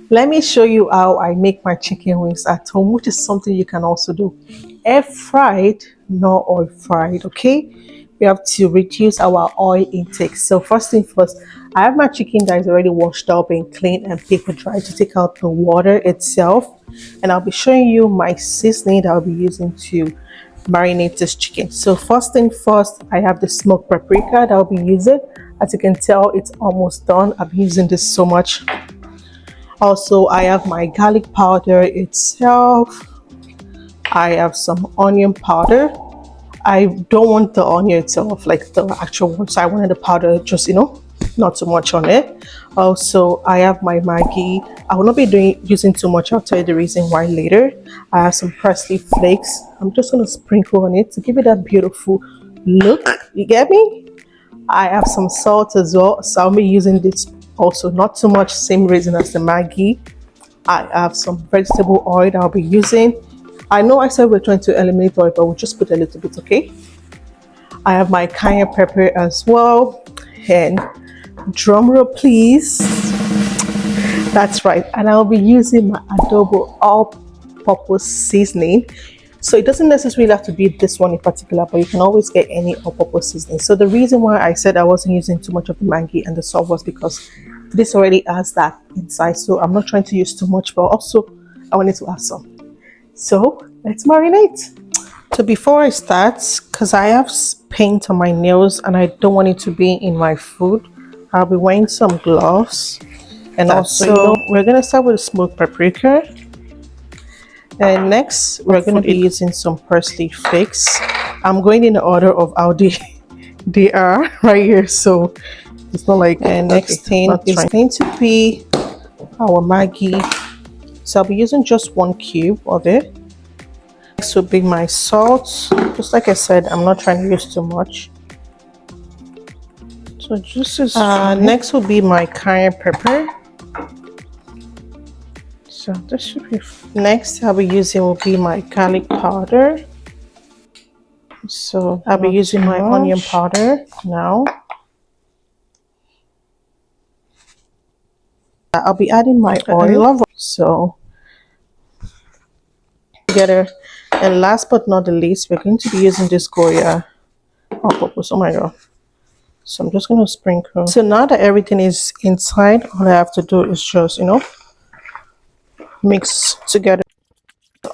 Let me show you how I make my chicken wings at home, which is something you can also do. Air fried, not oil fried, okay? We have to reduce our oil intake. So first thing first, I have my chicken that is already washed up and clean and paper dry to take out the water itself. And I'll be showing you my seasoning that I'll be using to marinate this chicken. So first thing first, I have the smoked paprika that I'll be using. As you can tell, it's almost done. I've been using this so much. Also, I have my garlic powder itself. I have some onion powder. I don't want the onion itself, like the actual one. So I wanted the powder, just not too much on it. Also, I have my Maggi. I will not be using too much. I'll tell you the reason why later. I have some parsley flakes. I'm just gonna sprinkle on it to give it that beautiful look. You get me? I have some salt as well, so I'll be using this also, not too much, same reason as the Maggi. I have some vegetable oil that I'll be using. I know I said we're trying to eliminate oil, but we'll just put a little bit, okay? I have my cayenne pepper as well. And drum roll, please. That's right. And I'll be using my adobo all-purpose seasoning. So it doesn't necessarily have to be this one in particular, but you can always get any all-purpose seasoning. So the reason why I said I wasn't using too much of the Maggi and the salt was because this already has that inside. So I'm not trying to use too much, but also I wanted to have some. So let's marinate. So before I start, because I have paint on my nails and I don't want it to be in my food, I'll be wearing some gloves. And also, we're going to start with smoked paprika. And next, we're going to be using some parsley flakes. I'm going in the order of how they are right here, so it's not like. And next thing is going to be our Maggi. So I'll be using just 1 cube of it. Next will be my salt. Just like I said, I'm not trying to use too much. So just as next will be my cayenne pepper. So this should be. Next I'll be using will be my garlic powder. So I'll be using my onion powder now. I'll be adding my oil. So together. And last but not the least, we're going to be using this Goya all-purpose. Oh my god. So I'm just going to sprinkle. So now that everything is inside, all I have to do is just, mix together.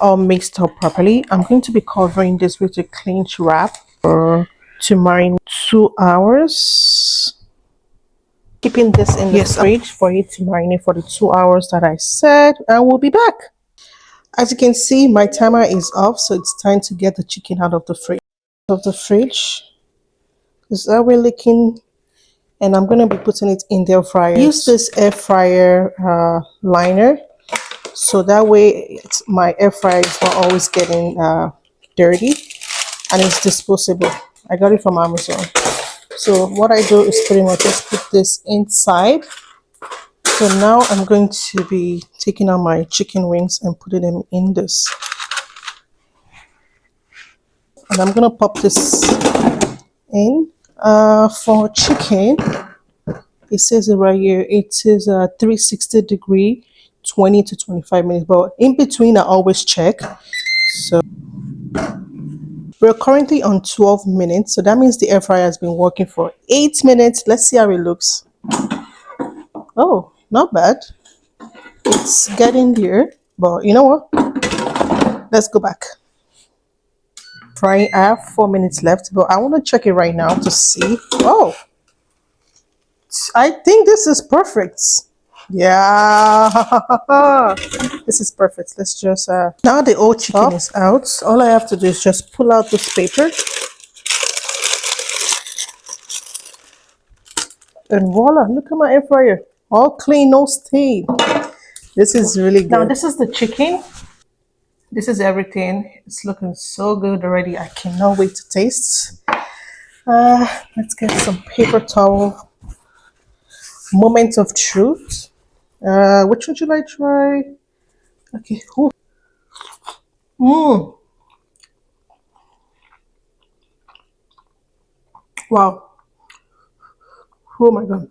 All mixed up properly. I'm going to be covering this with a clinch wrap to marinate 2 hours. Keeping this in the fridge for it to marinate for the 2 hours that I said, and we'll be back. As you can see, my timer is off, so it's time to get the chicken out of the fridge. Is that we're leaking? And I'm going to be putting it in the air fryer. Use this air fryer liner, so that way my air fryer is not always getting dirty, and it's disposable. I got it from Amazon. So what I do is pretty much just put this inside. So now I'm going to be taking out my chicken wings and putting them in this. And I'm going to pop this in. For chicken, it says it right here. It is 360 degree, 20 to 25 minutes. But in between, I always check. So we're currently on 12 minutes. So that means the air fryer has been working for 8 minutes. Let's see how it looks. Oh, not bad. It's getting there. But you know what? Let's go back. Frying. I have 4 minutes left, but I want to check it right now to see. Oh, I think this is perfect. Yeah, this is perfect. Let's just now the old chicken is out. All I have to do is just pull out this paper, and voila, look at my air fryer, all clean, no stain. This is really good. Now this is the chicken. This is everything. It's looking so good already. I cannot wait to taste. Let's get some paper towel. Moment of truth. Which one should I try? Okay. Ooh. Wow. Oh my god.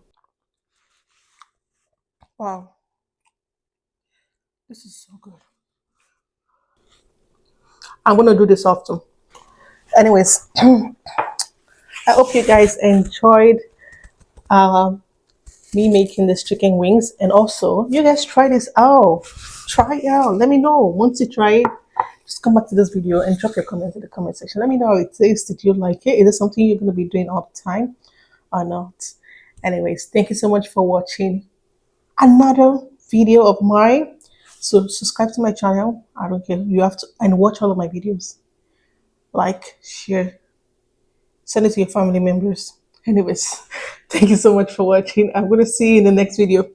Wow. This is so good. I'm gonna do this often. Anyways, I hope you guys enjoyed um, me making this chicken wings, and also you guys try this out. Try it out. Let me know once you try it. Just come back to this video and drop your comments in the comment section. Let me know how it tastes. Did you like it? Is it something you're gonna be doing all the time or not? Anyways, thank you so much for watching another video of mine. So subscribe to my channel. I don't care. You have to and watch all of my videos. Like, share, send it to your family members. Anyways, thank you so much for watching. I'm gonna see you in the next video.